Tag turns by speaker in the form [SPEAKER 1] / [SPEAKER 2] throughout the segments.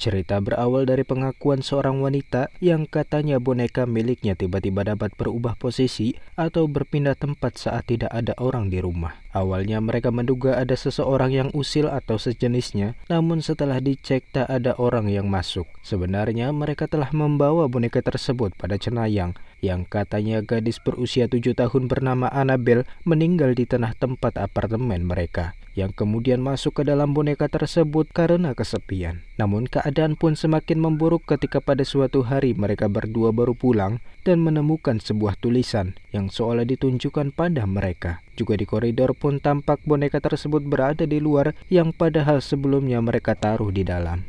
[SPEAKER 1] Cerita berawal dari pengakuan seorang wanita yang katanya boneka miliknya tiba-tiba dapat berubah posisi atau berpindah tempat saat tidak ada orang di rumah. Awalnya mereka menduga ada seseorang yang usil atau sejenisnya, namun setelah dicek tak ada orang yang masuk. Sebenarnya mereka telah membawa boneka tersebut pada cenayang yang katanya gadis berusia 7 tahun bernama Annabelle meninggal di tengah tempat apartemen mereka, yang kemudian masuk ke dalam boneka tersebut karena kesepian. Namun keadaan pun semakin memburuk ketika pada suatu hari mereka berdua baru pulang dan menemukan sebuah tulisan yang seolah ditunjukkan pada mereka. Juga di koridor pun tampak boneka tersebut berada di luar yang padahal sebelumnya mereka taruh di dalam.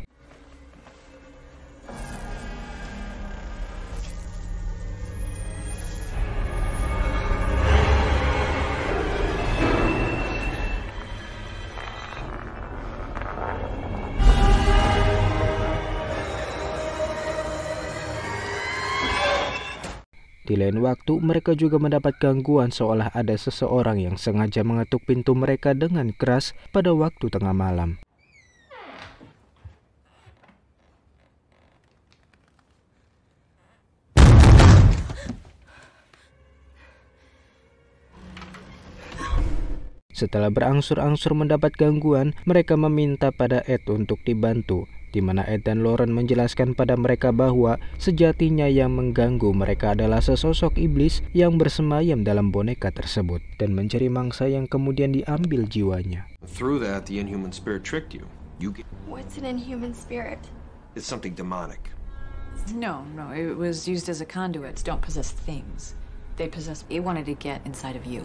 [SPEAKER 1] Di lain waktu, mereka juga mendapat gangguan seolah ada seseorang yang sengaja mengetuk pintu mereka dengan keras pada waktu tengah malam. Setelah berangsur-angsur mendapat gangguan, mereka meminta pada Ed untuk dibantu, di mana Ed dan Lauren menjelaskan pada mereka bahwa sejatinya yang mengganggu mereka adalah sesosok iblis yang bersemayam dalam boneka tersebut dan mencari mangsa yang kemudian diambil jiwanya.
[SPEAKER 2] Through that, the inhuman spirit tricked you.
[SPEAKER 3] What's an inhuman spirit?
[SPEAKER 2] It's something demonic.
[SPEAKER 4] No, it was used as a conduit. Don't possess things. It wanted to get inside of you.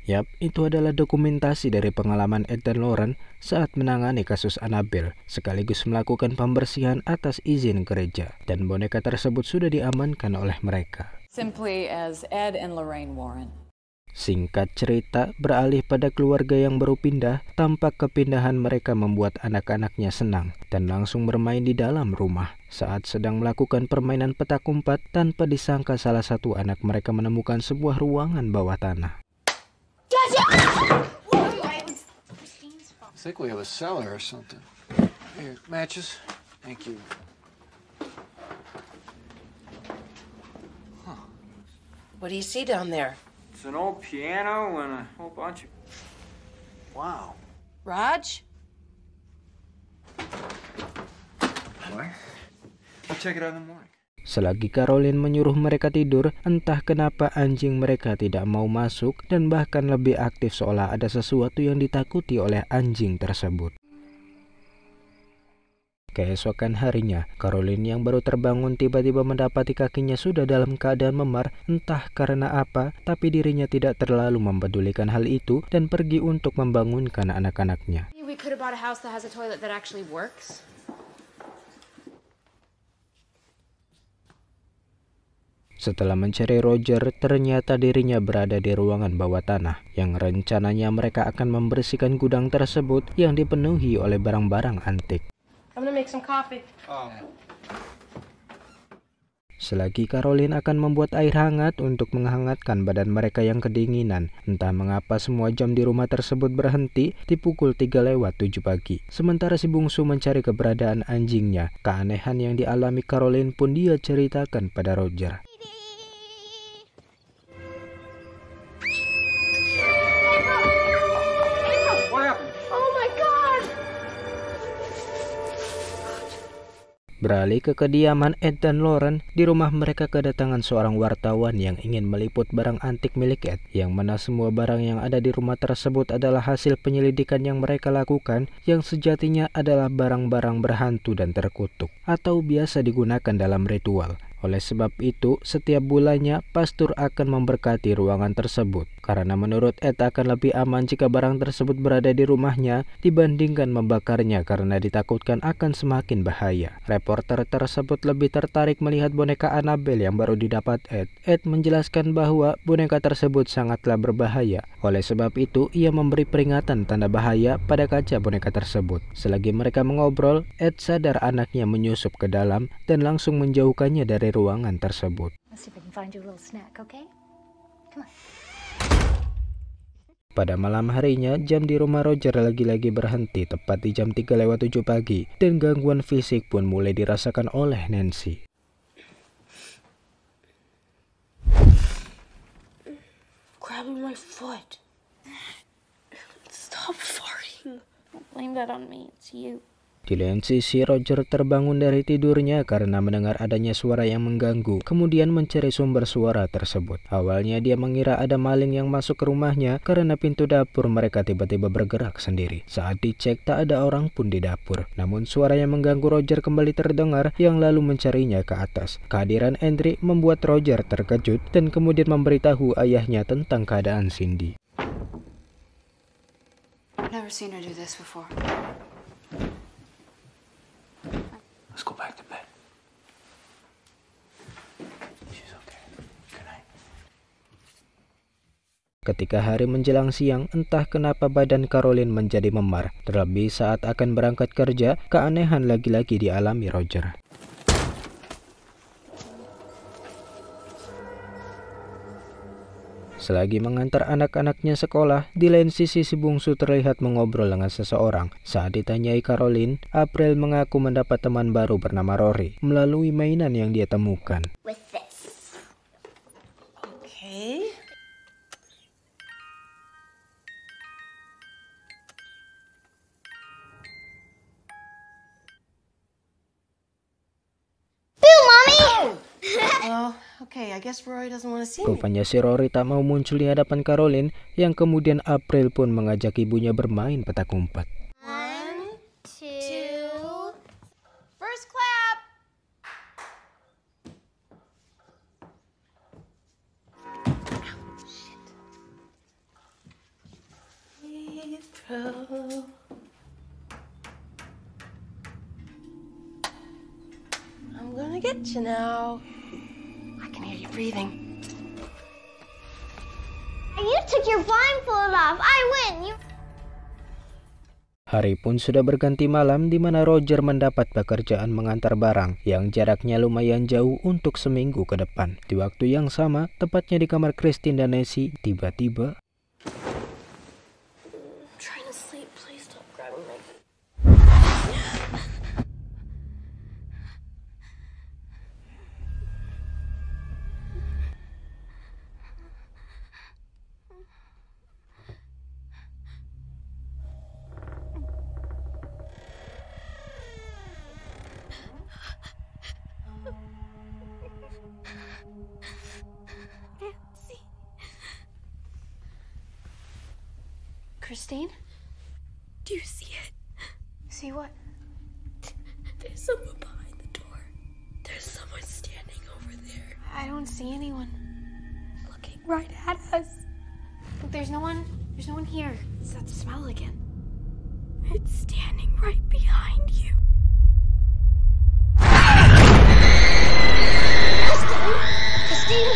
[SPEAKER 1] Yap, itu adalah dokumentasi dari pengalaman Ed dan Lauren saat menangani kasus Annabelle, sekaligus melakukan pembersihan atas izin gereja, dan boneka tersebut sudah diamankan oleh mereka.
[SPEAKER 4] Simply as Ed and Lorraine Warren.
[SPEAKER 1] Singkat cerita, beralih pada keluarga yang baru pindah, tampak kepindahan mereka membuat anak-anaknya senang dan langsung bermain di dalam rumah. Saat sedang melakukan permainan petak umpet, tanpa disangka salah satu anak mereka menemukan sebuah ruangan bawah tanah.
[SPEAKER 5] I think we have a cellar or something. Here, matches. Thank you.
[SPEAKER 6] Huh. What do you see down there?
[SPEAKER 7] It's an old piano and a whole bunch of...
[SPEAKER 5] Wow.
[SPEAKER 6] Raj?
[SPEAKER 7] What? I'll check it out in the morning.
[SPEAKER 1] Selagi Caroline menyuruh mereka tidur, entah kenapa anjing mereka tidak mau masuk dan bahkan lebih aktif seolah ada sesuatu yang ditakuti oleh anjing tersebut. Keesokan harinya, Caroline yang baru terbangun tiba-tiba mendapati kakinya sudah dalam keadaan memar, entah karena apa, tapi dirinya tidak terlalu mempedulikan hal itu dan pergi untuk membangunkan anak-anaknya.
[SPEAKER 3] We could have bought a house that has a toilet that actually works.
[SPEAKER 1] Setelah mencari Roger, ternyata dirinya berada di ruangan bawah tanah yang rencananya mereka akan membersihkan gudang tersebut yang dipenuhi oleh barang-barang antik.
[SPEAKER 3] I'm gonna make some coffee.
[SPEAKER 1] Selagi Caroline akan membuat air hangat untuk menghangatkan badan mereka yang kedinginan, entah mengapa semua jam di rumah tersebut berhenti di pukul 3:07 pagi. Sementara si bungsu mencari keberadaan anjingnya, keanehan yang dialami Caroline pun dia ceritakan pada Roger. Beralih ke kediaman Ed dan Lauren, di rumah mereka kedatangan seorang wartawan yang ingin meliput barang antik milik Ed, yang mana semua barang yang ada di rumah tersebut adalah hasil penyelidikan yang mereka lakukan, yang sejatinya adalah barang-barang berhantu dan terkutuk, atau biasa digunakan dalam ritual. Oleh sebab itu, setiap bulannya pastor akan memberkati ruangan tersebut, karena menurut Ed akan lebih aman jika barang tersebut berada di rumahnya dibandingkan membakarnya karena ditakutkan akan semakin bahaya. Reporter tersebut lebih tertarik melihat boneka Annabelle yang baru didapat Ed. Ed menjelaskan bahwa boneka tersebut sangatlah berbahaya. Oleh sebab itu, ia memberi peringatan tanda bahaya pada kaca boneka tersebut. Selagi mereka mengobrol, Ed sadar anaknya menyusup ke dalam dan langsung menjauhkannya dari ruangan tersebut. Pada malam harinya, jam di rumah Roger lagi-lagi berhenti tepat di jam 3:07 pagi dan gangguan fisik pun mulai dirasakan oleh Nancy.
[SPEAKER 3] Grabbing my foot. Stop farting. Don't blame that on me. It's you.
[SPEAKER 1] Di lain sisi, Roger terbangun dari tidurnya karena mendengar adanya suara yang mengganggu, kemudian mencari sumber suara tersebut. Awalnya dia mengira ada maling yang masuk ke rumahnya karena pintu dapur mereka tiba-tiba bergerak sendiri. Saat dicek, tak ada orang pun di dapur. Namun suara yang mengganggu Roger kembali terdengar yang lalu mencarinya ke atas. Kehadiran Andre membuat Roger terkejut dan kemudian memberitahu ayahnya tentang keadaan Cindy.
[SPEAKER 4] I've never seen her do this before.
[SPEAKER 5] Let's go back to bed. She's okay. Good night.
[SPEAKER 1] Ketika hari menjelang siang, entah kenapa badan Caroline menjadi memar. Terlebih saat akan berangkat kerja, keanehan lagi-lagi dialami Roger. Selagi mengantar anak-anaknya sekolah, di lain sisi si bungsu terlihat mengobrol dengan seseorang. Saat ditanyai Caroline, April mengaku mendapat teman baru bernama Rory melalui mainan yang dia temukan.
[SPEAKER 3] With this.
[SPEAKER 6] Okay. Oh, okay. I guess Rory doesn't want to see me.
[SPEAKER 1] Rupanya si Rory tak mau muncul di hadapan Caroline, yang kemudian April pun mengajak ibunya bermain petak umpet.
[SPEAKER 3] 1, 2, first clap.
[SPEAKER 6] April. I'm gonna get you now. I can hear you breathing.
[SPEAKER 3] You took your blindfold off. I win.
[SPEAKER 1] Hari pun sudah berganti malam di mana Roger mendapat pekerjaan mengantar barang yang jaraknya lumayan jauh untuk seminggu ke depan. Di waktu yang sama, tepatnya di kamar Christine dan Nancy, tiba-tiba
[SPEAKER 3] I'm trying to sleep. Please stop grabbing my foot. Christine? Do you see it? See what? There's someone behind the door. There's someone standing over there. I don't see anyone. Looking right at us. There's no one here. It's that smell again. It's standing right behind you. Christine!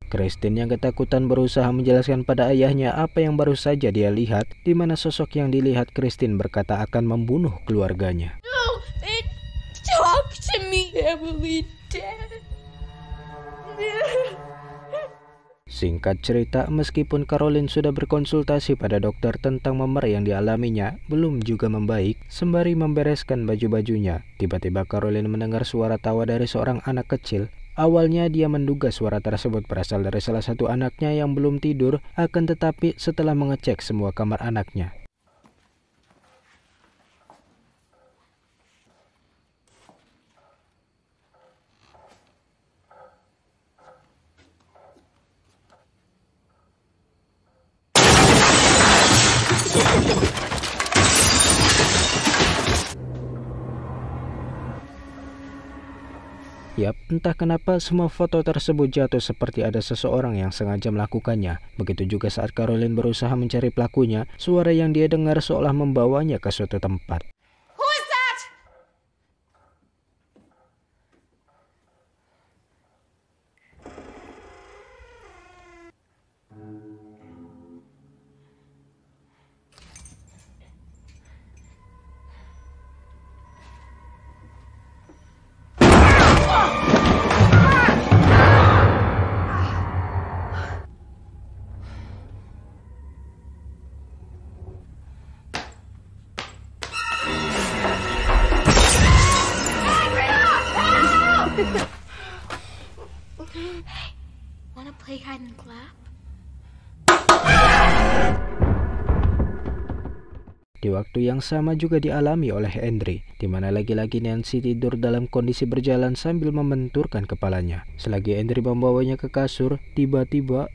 [SPEAKER 1] Christine yang ketakutan berusaha menjelaskan pada ayahnya apa yang baru saja dia lihat, di mana sosok yang dilihat Christine berkata akan membunuh keluarganya.
[SPEAKER 3] No, they talk to me, Emily, Dad.
[SPEAKER 1] Singkat cerita, meskipun Caroline sudah berkonsultasi pada dokter tentang memar yang dialaminya, belum juga membaik. Sembari membereskan baju-bajunya, tiba-tiba Caroline mendengar suara tawa dari seorang anak kecil. Awalnya dia menduga suara tersebut berasal dari salah satu anaknya yang belum tidur, akan tetapi setelah mengecek semua kamar anaknya, Yap, entah kenapa semua foto tersebut jatuh seperti ada seseorang yang sengaja melakukannya. Begitu juga saat Caroline berusaha mencari pelakunya, suara yang dia dengar seolah membawanya ke suatu tempat.
[SPEAKER 3] Who is that? Hey, wanna play hide and clap?
[SPEAKER 1] Di waktu yang sama juga dialami oleh Andre, di mana lagi-lagi Nancy tidur dalam kondisi berjalan sambil membenturkan kepalanya. Selagi Andre membawanya ke kasur, tiba-tiba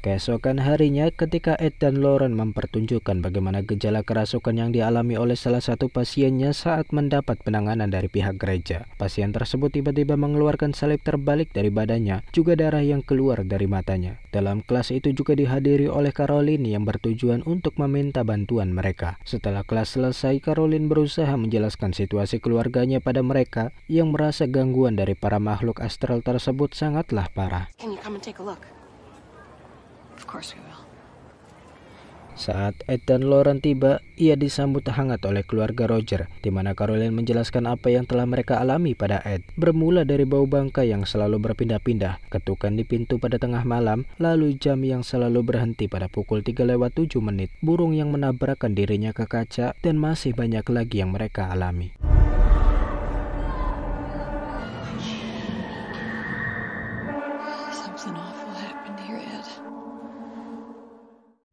[SPEAKER 1] keesokan harinya, ketika Ed dan Lauren mempertunjukkan bagaimana gejala kerasukan yang dialami oleh salah satu pasiennya saat mendapat penanganan dari pihak gereja, pasien tersebut tiba-tiba mengeluarkan salib terbalik dari badannya, juga darah yang keluar dari matanya. Dalam kelas itu juga dihadiri oleh Caroline yang bertujuan untuk meminta bantuan mereka. Setelah kelas selesai, Caroline berusaha menjelaskan situasi keluarganya pada mereka yang merasa gangguan dari para makhluk astral tersebut sangatlah parah.
[SPEAKER 6] Can you come and take a look?
[SPEAKER 4] Of course we will.
[SPEAKER 1] Saat Ed dan Lauren tiba, ia disambut hangat oleh keluarga Roger, di mana Caroline menjelaskan apa yang telah mereka alami pada Ed. Bermula dari bau bangkai yang selalu berpindah-pindah, ketukan di pintu pada tengah malam, lalu jam yang selalu berhenti pada pukul 3:07, burung yang menabrakkan dirinya ke kaca, dan masih banyak lagi yang mereka alami.
[SPEAKER 4] Something awful happened here, Ed.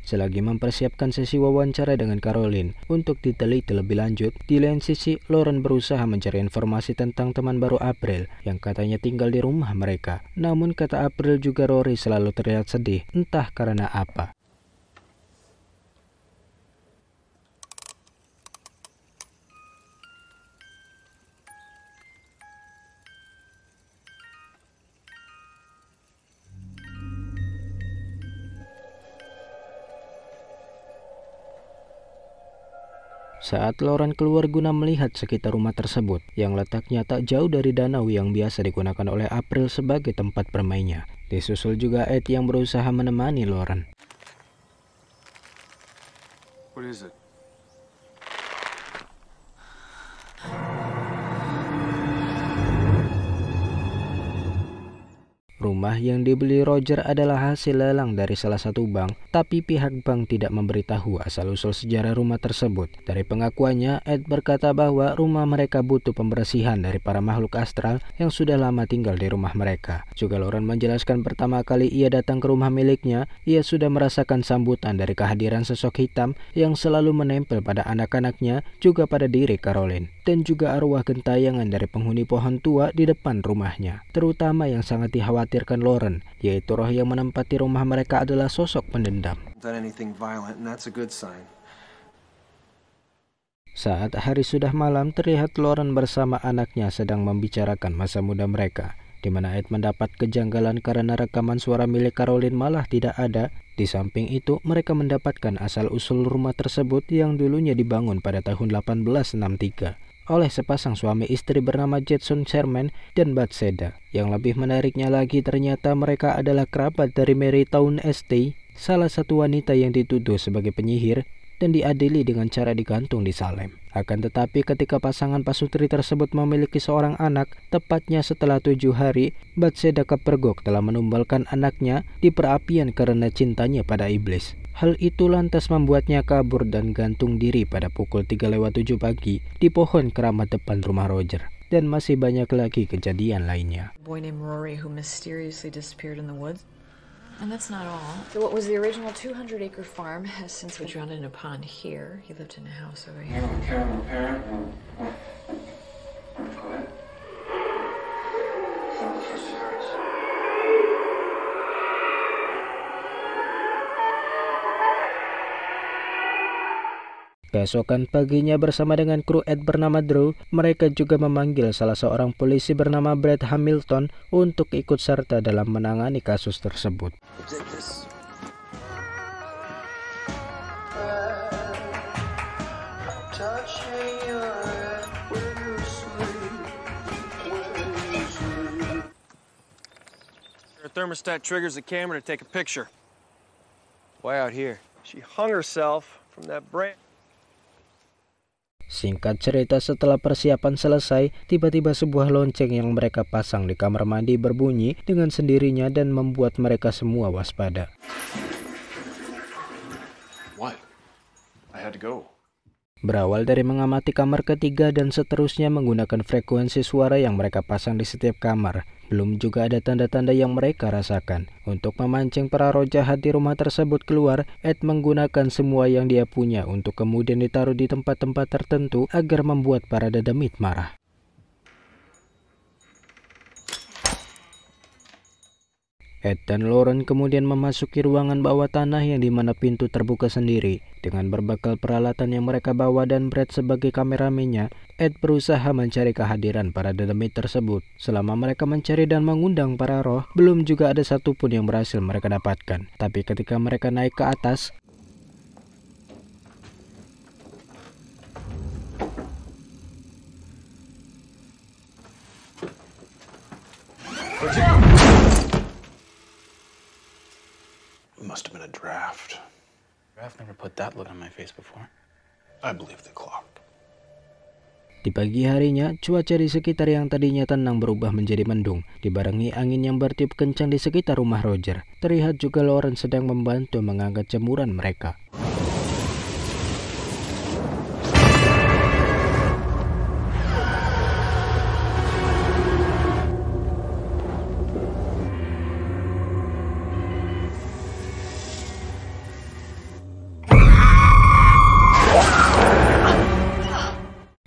[SPEAKER 1] Selagi mempersiapkan sesi wawancara dengan Caroline untuk diteliti lebih lanjut, di lain sisi Lauren berusaha mencari informasi tentang teman baru April yang katanya tinggal di rumah mereka. Namun kata April juga Rory selalu terlihat sedih, entah karena apa. Saat Lauren keluar guna melihat sekitar rumah tersebut, yang letaknya tak jauh dari danau yang biasa digunakan oleh April sebagai tempat bermainnya, disusul juga Ed yang berusaha menemani Lauren.
[SPEAKER 2] What is it?
[SPEAKER 1] Rumah yang dibeli Roger adalah hasil lelang dari salah satu bank, tapi pihak bank tidak memberitahu asal-usul sejarah rumah tersebut. Dari pengakuannya, Ed berkata bahwa rumah mereka butuh pembersihan dari para makhluk astral yang sudah lama tinggal di rumah mereka. Juga Lauren menjelaskan pertama kali ia datang ke rumah miliknya, ia sudah merasakan sambutan dari kehadiran sosok hitam yang selalu menempel pada anak-anaknya, juga pada diri Caroline, dan juga arwah gentayangan dari penghuni pohon tua di depan rumahnya. Terutama yang sangat dikhawatirkan Lauren, yaitu roh yang menempati rumah mereka adalah sosok pendendam. Saat hari sudah malam, terlihat Lauren bersama anaknya sedang membicarakan masa muda mereka, di mana Ed mendapat kejanggalan karena rekaman suara milik Caroline malah tidak ada. Di samping itu, mereka mendapatkan asal-usul rumah tersebut yang dulunya dibangun pada tahun 1863. Oleh sepasang suami istri bernama Jetson Sherman dan Bathsheba. Yang lebih menariknya lagi, ternyata mereka adalah kerabat dari Mary Town Estey, salah satu wanita yang dituduh sebagai penyihir dan diadili dengan cara digantung di Salem. Akan tetapi ketika pasangan pasutri tersebut memiliki seorang anak, tepatnya setelah 7 hari, Bathsheba kepergok telah menumbalkan anaknya di perapian karena cintanya pada iblis. Hal itu lantas membuatnya kabur dan gantung diri pada pukul 3:07 pagi di pohon keramat depan rumah Roger. Dan masih banyak lagi kejadian lainnya.
[SPEAKER 4] A boy named Rory who mysteriously disappeared in the woods. And that's not all. So what was the original 200-acre farm has since been drowned in a pond here. He lived in a house over here.
[SPEAKER 1] Keesokan paginya bersama dengan kru Ed bernama Drew, mereka juga memanggil salah seorang polisi bernama Brad Hamilton untuk ikut serta dalam menangani kasus tersebut.
[SPEAKER 7] Her thermostat triggers the camera to take a picture. Way out here. She hung herself from that branch.
[SPEAKER 1] Singkat cerita, setelah persiapan selesai, tiba-tiba sebuah lonceng yang mereka pasang di kamar mandi berbunyi dengan sendirinya dan membuat mereka semua waspada.
[SPEAKER 2] What? I had to go.
[SPEAKER 1] Berawal dari mengamati kamar ketiga dan seterusnya menggunakan frekuensi suara yang mereka pasang di setiap kamar. Belum juga ada tanda-tanda yang mereka rasakan. Untuk memancing para roh jahat di rumah tersebut keluar, Ed menggunakan semua yang dia punya untuk kemudian ditaruh di tempat-tempat tertentu agar membuat para dedemit marah. Ed dan Lauren kemudian memasuki ruangan bawah tanah yang dimana pintu terbuka sendiri. Dengan berbekal peralatan yang mereka bawa dan Brad sebagai kameramennya, Ed berusaha mencari kehadiran para dedemit tersebut. Selama mereka mencari dan mengundang para roh, belum juga ada satupun yang berhasil mereka dapatkan. Tapi ketika mereka naik ke atas,
[SPEAKER 8] It must have been a draft. I've never put that look on my face before. I believe the clock.
[SPEAKER 1] di pagi harinya, cuaca di sekitar yang tadinya tenang berubah menjadi mendung. Dibarengi angin yang bertiup kencang di sekitar rumah Roger. Terlihat juga Lauren sedang membantu mengangkat jemuran mereka.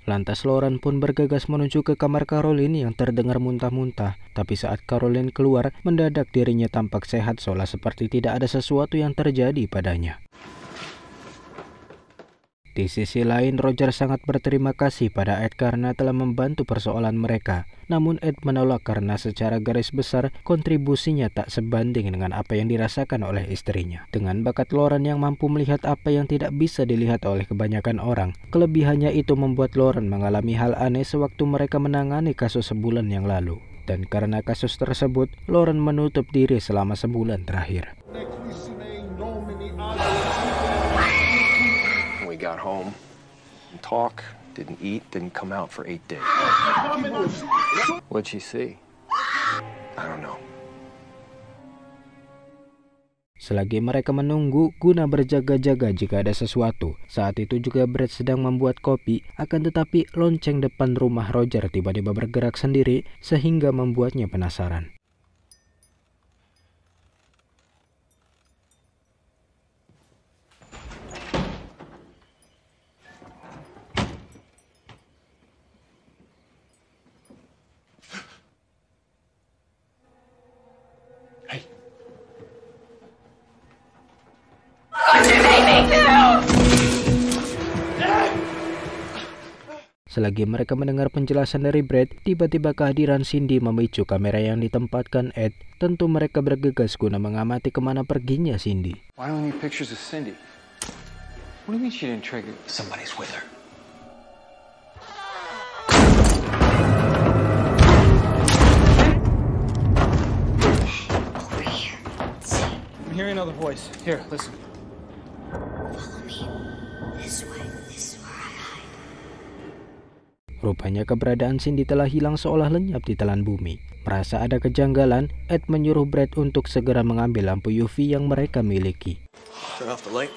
[SPEAKER 1] Lantas Lauren pun bergegas menuju ke kamar Caroline yang terdengar muntah-muntah. Tapi saat Caroline keluar, mendadak dirinya tampak sehat seolah seperti tidak ada sesuatu yang terjadi padanya. Di sisi lain, Roger sangat berterima kasih pada Ed karena telah membantu persoalan mereka. Namun Ed menolak karena secara garis besar kontribusinya tak sebanding dengan apa yang dirasakan oleh istrinya. Dengan bakat Lauren yang mampu melihat apa yang tidak bisa dilihat oleh kebanyakan orang, kelebihannya itu membuat Lauren mengalami hal aneh sewaktu mereka menangani kasus sebulan yang lalu. Dan karena kasus tersebut, Lauren menutup diri selama sebulan terakhir.
[SPEAKER 2] We got home, didn't talk, didn't eat, didn't come out for 8 days.
[SPEAKER 7] What'd she see?
[SPEAKER 2] I don't know.
[SPEAKER 1] Selagi mereka menunggu guna berjaga-jaga jika ada sesuatu, saat itu juga Brad sedang membuat kopi, akan tetapi lonceng depan rumah Roger tiba-tiba bergerak sendiri sehingga membuatnya penasaran. Selagi mereka mendengar penjelasan dari Brad, tiba-tiba kehadiran Cindy memicu kamera yang ditempatkan Ed. Tentu mereka bergegas guna mengamati kemana perginya Cindy.
[SPEAKER 7] Why don't we need pictures of Cindy? What do you mean she didn't trigger?
[SPEAKER 8] Somebody's with her.
[SPEAKER 7] I'm hearing another voice. Here, listen.
[SPEAKER 3] Follow me. This way. This is where I hide.
[SPEAKER 1] Rupanya keberadaan Cindy telah hilang seolah lenyap di telan bumi. Merasa ada kejanggalan, Ed menyuruh Brad untuk segera mengambil lampu UV yang mereka miliki.
[SPEAKER 2] Turn off the light.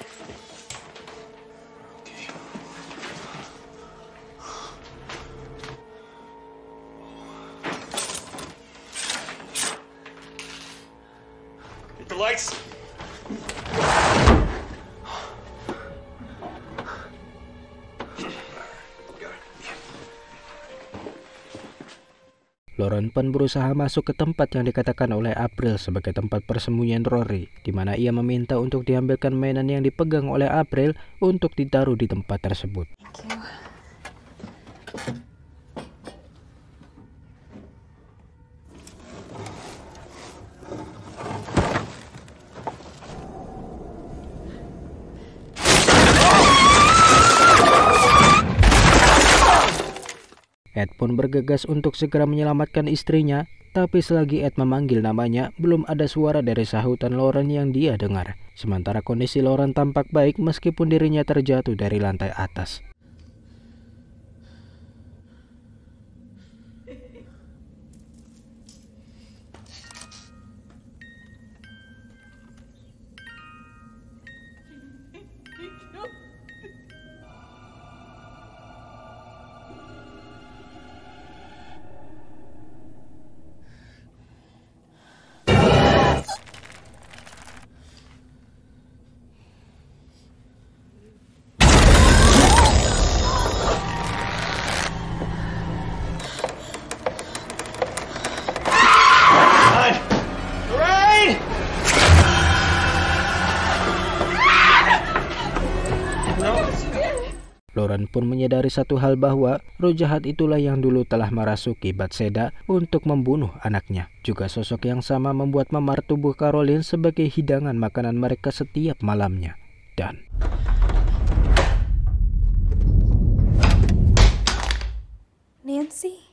[SPEAKER 2] Get the lights.
[SPEAKER 1] Lauren pun berusaha masuk ke tempat yang dikatakan oleh April sebagai tempat persembunyian Rory, di mana ia meminta untuk diambilkan mainan yang dipegang oleh April untuk ditaruh di tempat tersebut. Ed pun bergegas untuk segera menyelamatkan istrinya, tapi selagi Ed memanggil namanya, belum ada suara dari sahutan Lauren yang dia dengar. Sementara kondisi Lauren tampak baik meskipun dirinya terjatuh dari lantai atas. Lauren pun menyadari satu hal bahwa roh jahat itulah yang dulu telah merasuki Bathsheba untuk membunuh anaknya. Juga sosok yang sama membuat memar tubuh Caroline sebagai hidangan makanan mereka setiap malamnya. Dan
[SPEAKER 3] Nancy?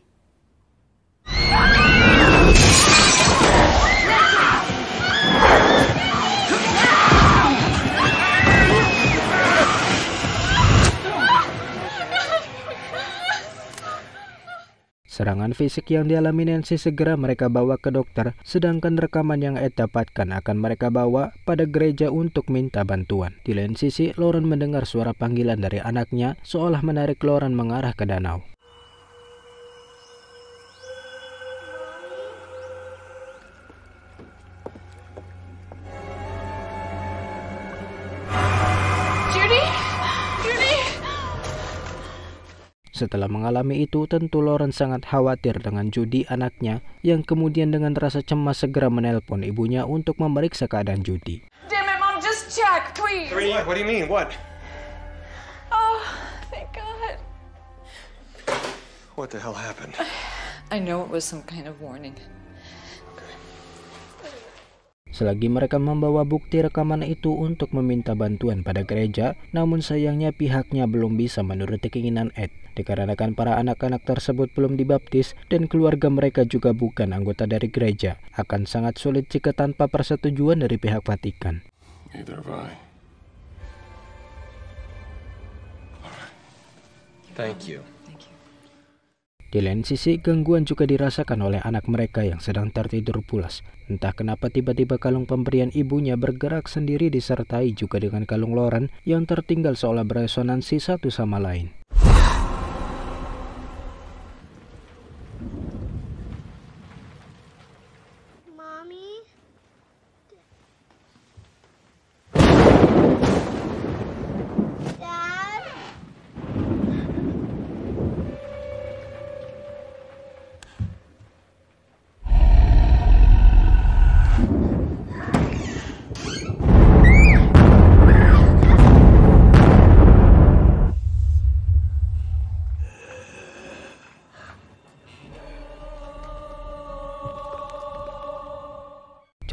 [SPEAKER 1] serangan fisik yang dialami Nancy segera mereka bawa ke dokter, sedangkan rekaman yang Ed dapatkan akan mereka bawa pada gereja untuk minta bantuan. Di lain sisi, Lauren mendengar suara panggilan dari anaknya, seolah menarik Lauren mengarah ke danau. Setelah mengalami itu, tentu Lauren sangat khawatir dengan Judy anaknya, yang kemudian dengan rasa cemas segera menelpon ibunya untuk memeriksa keadaan Judy.
[SPEAKER 4] Damn it, Mom, just check, please.
[SPEAKER 7] What do you mean? What?
[SPEAKER 4] Oh, thank God.
[SPEAKER 7] What the hell happened?
[SPEAKER 4] I know it was some kind of warning.
[SPEAKER 1] Selagi mereka membawa bukti rekaman itu untuk meminta bantuan pada gereja, namun sayangnya pihaknya belum bisa menuruti keinginan Ed, dikarenakan para anak-anak tersebut belum dibaptis dan keluarga mereka juga bukan anggota dari gereja. Akan sangat sulit jika tanpa persetujuan dari pihak Vatikan.
[SPEAKER 2] Neither have I.
[SPEAKER 7] Thank you.
[SPEAKER 1] Di lain sisi, gangguan juga dirasakan oleh anak mereka yang sedang tertidur pulas. Entah kenapa tiba-tiba kalung pemberian ibunya bergerak sendiri disertai juga dengan kalung Lauren yang tertinggal seolah beresonansi satu sama lain.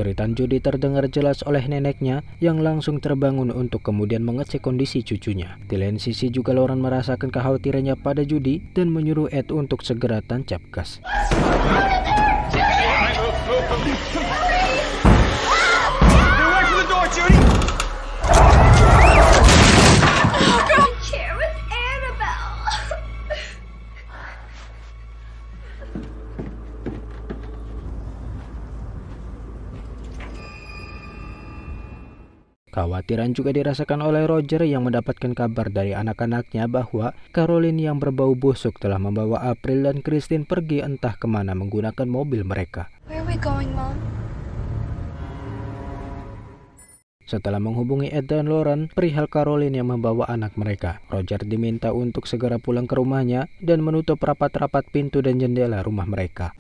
[SPEAKER 1] Jeritan Judy terdengar jelas oleh neneknya yang langsung terbangun untuk kemudian mengecek kondisi cucunya. Di lain sisi juga Lauren merasakan kekhawatirannya pada Judy dan menyuruh Ed untuk segera tancap gas. Kekhawatiran juga dirasakan oleh Roger yang mendapatkan kabar dari anak-anaknya bahwa Caroline yang berbau busuk telah membawa April dan Christine pergi entah kemana menggunakan mobil mereka.
[SPEAKER 3] Where are we going, Mom?
[SPEAKER 1] Setelah menghubungi Ed dan Lauren perihal Caroline yang membawa anak mereka, Roger diminta untuk segera pulang ke rumahnya dan menutup rapat-rapat pintu dan jendela rumah mereka.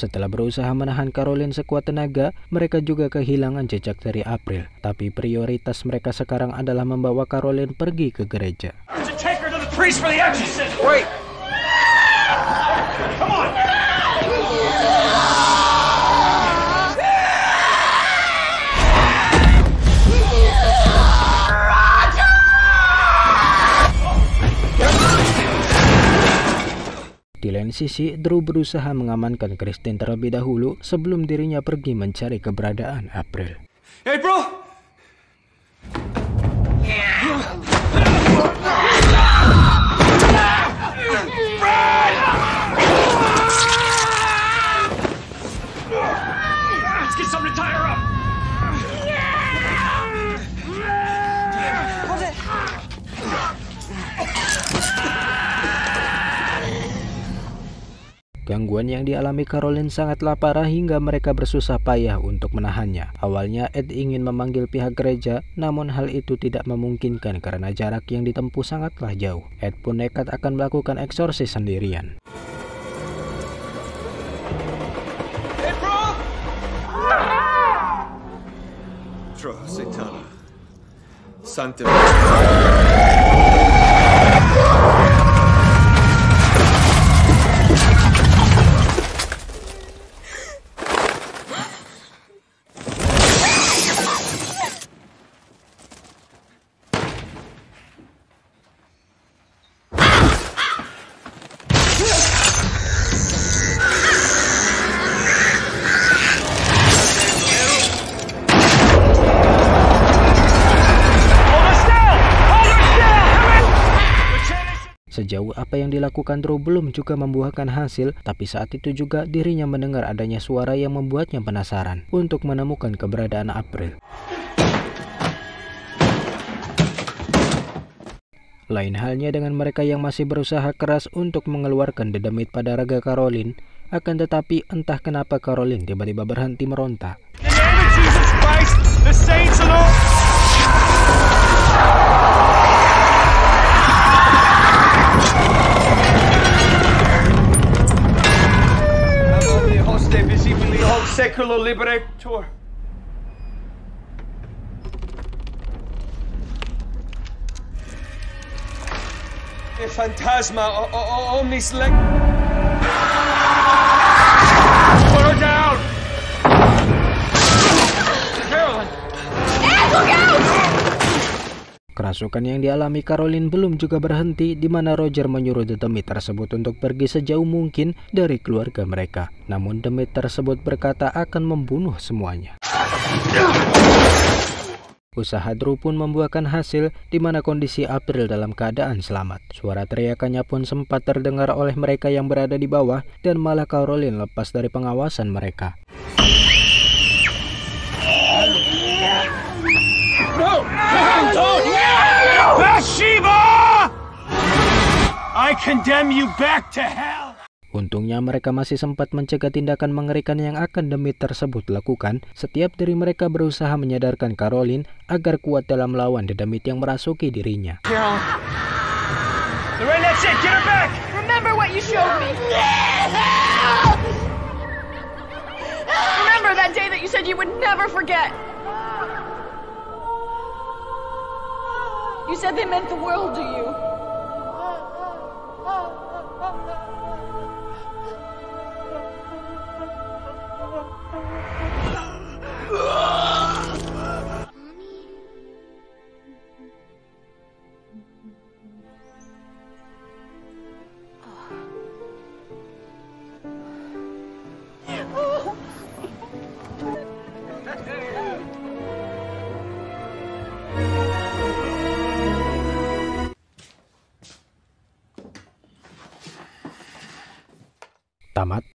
[SPEAKER 1] Setelah berusaha menahan Caroline sekuat tenaga, mereka juga kehilangan jejak dari April. Tapi prioritas mereka sekarang adalah membawa Caroline pergi ke gereja.
[SPEAKER 7] Wait! Come on!
[SPEAKER 1] Di lain sisi, Drew berusaha mengamankan Christine terlebih dahulu sebelum dirinya pergi mencari keberadaan April.
[SPEAKER 7] Hey, bro! Let's get something to tie her up!
[SPEAKER 1] Gangguan yang dialami Caroline sangatlah parah hingga mereka bersusah payah untuk menahannya. Awalnya Ed ingin memanggil pihak gereja, namun hal itu tidak memungkinkan karena jarak yang ditempuh sangatlah jauh. Ed pun nekat akan melakukan eksorsis sendirian.
[SPEAKER 7] Hey, bro! Tro Satana. Sanctum.
[SPEAKER 1] Sejauh apa yang dilakukan Drew belum juga membuahkan hasil, tapi saat itu juga dirinya mendengar adanya suara yang membuatnya penasaran untuk menemukan keberadaan April. Lain halnya dengan mereka yang masih berusaha keras untuk mengeluarkan dedemit pada raga Caroline, akan tetapi entah kenapa Caroline tiba-tiba berhenti meronta.
[SPEAKER 7] Seculo Liberator. Fantasma omnis lec. Put her down. Caroline.
[SPEAKER 3] Look out!
[SPEAKER 1] Kerasukan yang dialami Caroline belum juga berhenti, di mana Roger menyuruh The Demit tersebut untuk pergi sejauh mungkin dari keluarga mereka. Namun Demit tersebut berkata akan membunuh semuanya. Usaha Drew pun membuahkan hasil, di mana kondisi April dalam keadaan selamat. Suara teriakannya pun sempat terdengar oleh mereka yang berada di bawah, dan malah Caroline lepas dari pengawasan mereka.
[SPEAKER 7] Bathsheba! I condemn you back to hell.
[SPEAKER 1] Untungnya mereka masih sempat mencegah tindakan mengerikan yang akan Demit tersebut lakukan. Setiap dari mereka berusaha menyadarkan Caroline agar kuat dalam melawan The Demit yang merasuki dirinya.
[SPEAKER 7] Lorraine, that's it. Get her back.
[SPEAKER 3] Remember what you showed me. Remember that day that you said you would never forget. You said they meant the world to you.
[SPEAKER 1] Tamat.